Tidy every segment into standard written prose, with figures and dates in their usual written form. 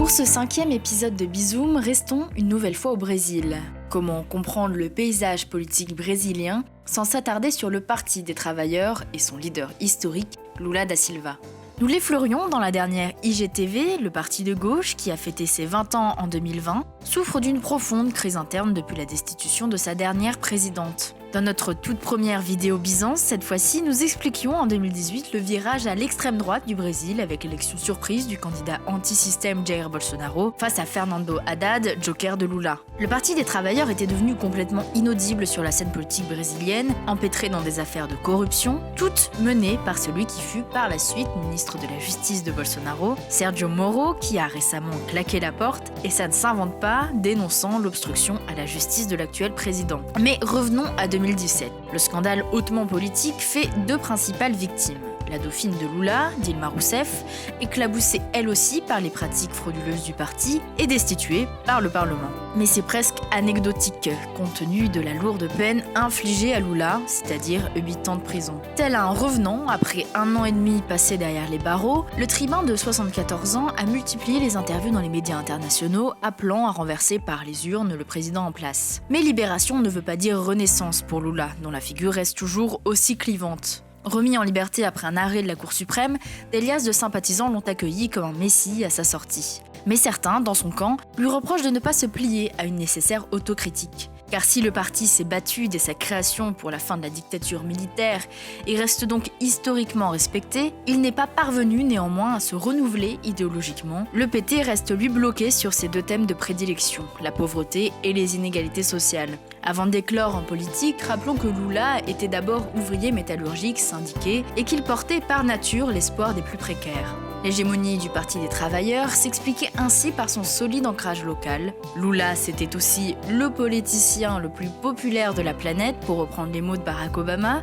Pour ce 5e épisode de Bizoom, restons une nouvelle fois au Brésil. Comment comprendre le paysage politique brésilien sans s'attarder sur le Parti des travailleurs et son leader historique, Lula da Silva. Nous l'effleurions dans la dernière IGTV, le parti de gauche, qui a fêté ses 20 ans en 2020, souffre d'une profonde crise interne depuis la destitution de sa dernière présidente. Dans notre toute première vidéo Byzance, cette fois-ci, nous expliquions en 2018 le virage à l'extrême droite du Brésil avec l'élection surprise du candidat anti-système Jair Bolsonaro face à Fernando Haddad, joker de Lula. Le Parti des travailleurs était devenu complètement inaudible sur la scène politique brésilienne, empêtré dans des affaires de corruption, toutes menées par celui qui fut par la suite ministre de la Justice de Bolsonaro, Sergio Moro, qui a récemment claqué la porte, et ça ne s'invente pas, dénonçant l'obstruction à la justice de l'actuel président. Mais revenons à 2017. Le scandale hautement politique fait deux principales victimes. La dauphine de Lula, Dilma Rousseff, éclaboussée elle aussi par les pratiques frauduleuses du parti et destituée par le Parlement. Mais c'est presque anecdotique, compte tenu de la lourde peine infligée à Lula, c'est-à-dire 8 ans de prison. Tel un revenant, après 1 an et demi passé derrière les barreaux, le tribun de 74 ans a multiplié les interviews dans les médias internationaux, appelant à renverser par les urnes le président en place. Mais libération ne veut pas dire renaissance pour Lula, dont la figure reste toujours aussi clivante. Remis en liberté après un arrêt de la Cour suprême, des liasses de sympathisants l'ont accueilli comme un messie à sa sortie. Mais certains, dans son camp, lui reprochent de ne pas se plier à une nécessaire autocritique. Car si le parti s'est battu dès sa création pour la fin de la dictature militaire et reste donc historiquement respecté, il n'est pas parvenu néanmoins à se renouveler idéologiquement. Le PT reste lui bloqué sur ses deux thèmes de prédilection, la pauvreté et les inégalités sociales. Avant d'éclore en politique, rappelons que Lula était d'abord ouvrier métallurgique syndiqué et qu'il portait par nature l'espoir des plus précaires. L'hégémonie du Parti des travailleurs s'expliquait ainsi par son solide ancrage local. Lula, c'était aussi le politicien le plus populaire de la planète, pour reprendre les mots de Barack Obama,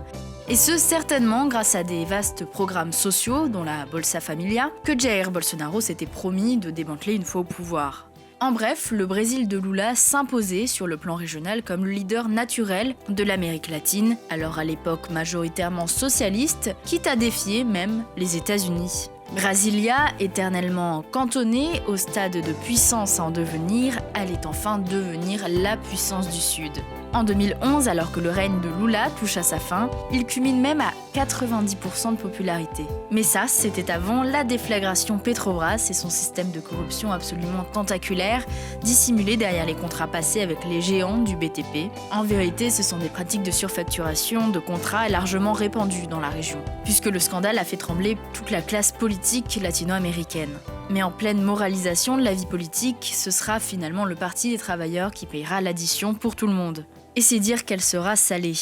et ce certainement grâce à des vastes programmes sociaux, dont la Bolsa Familia, que Jair Bolsonaro s'était promis de démanteler une fois au pouvoir. En bref, le Brésil de Lula s'imposait sur le plan régional comme le leader naturel de l'Amérique latine, alors à l'époque majoritairement socialiste, quitte à défier même les États-Unis. Brasilia, éternellement cantonnée au stade de puissance en devenir, allait enfin devenir la puissance du Sud. En 2011, alors que le règne de Lula touche à sa fin, il culmine même à 90% de popularité. Mais ça, c'était avant la déflagration Petrobras et son système de corruption absolument tentaculaire, dissimulé derrière les contrats passés avec les géants du BTP. En vérité, ce sont des pratiques de surfacturation de contrats largement répandues dans la région, puisque le scandale a fait trembler toute la classe politique latino-américaine. Mais en pleine moralisation de la vie politique, ce sera finalement le Parti des travailleurs qui payera l'addition pour tout le monde. Et c'est dire qu'elle sera salée.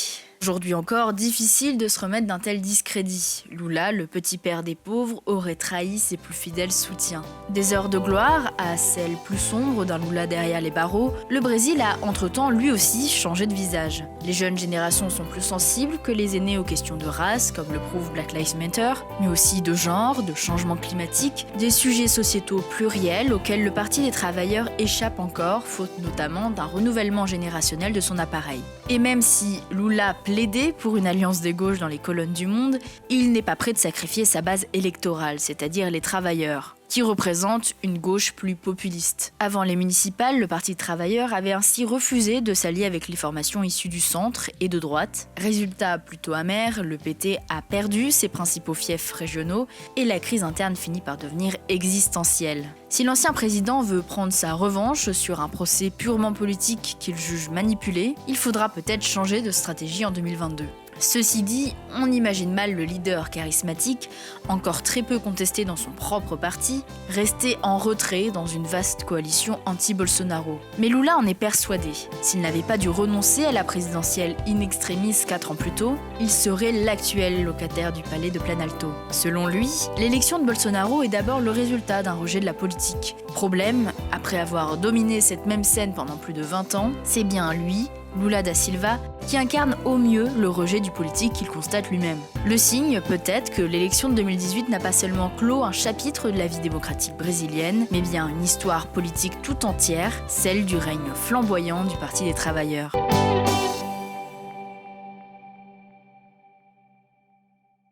Aujourd'hui encore, difficile de se remettre d'un tel discrédit. Lula, le petit père des pauvres, aurait trahi ses plus fidèles soutiens. Des heures de gloire à celles plus sombres d'un Lula derrière les barreaux, le Brésil a entre-temps lui aussi changé de visage. Les jeunes générations sont plus sensibles que les aînés aux questions de race, comme le prouve Black Lives Matter, mais aussi de genre, de changement climatique, des sujets sociétaux pluriels auxquels le Parti des travailleurs échappe encore, faute notamment d'un renouvellement générationnel de son appareil. Et même si Lula plaidé pour une alliance des gauches dans les colonnes du Monde, il n'est pas prêt de sacrifier sa base électorale, c'est-à-dire les travailleurs, qui représentent une gauche plus populiste. Avant les municipales, le Parti travailleur avait ainsi refusé de s'allier avec les formations issues du centre et de droite. Résultat plutôt amer, le PT a perdu ses principaux fiefs régionaux et la crise interne finit par devenir existentielle. Si l'ancien président veut prendre sa revanche sur un procès purement politique qu'il juge manipulé, il faudra peut-être changer de stratégie en 2022. Ceci dit, on imagine mal le leader charismatique, encore très peu contesté dans son propre parti, rester en retrait dans une vaste coalition anti-Bolsonaro. Mais Lula en est persuadé. S'il n'avait pas dû renoncer à la présidentielle in extremis 4 ans plus tôt, il serait l'actuel locataire du palais de Planalto. Selon lui, l'élection de Bolsonaro est d'abord le résultat d'un rejet de la politique. Problème, après avoir dominé cette même scène pendant plus de 20 ans, c'est bien lui, Lula da Silva, qui incarne au mieux le rejet du politique qu'il constate lui-même. Le signe, peut-être, que l'élection de 2018 n'a pas seulement clos un chapitre de la vie démocratique brésilienne, mais bien une histoire politique tout entière, celle du règne flamboyant du Parti des travailleurs.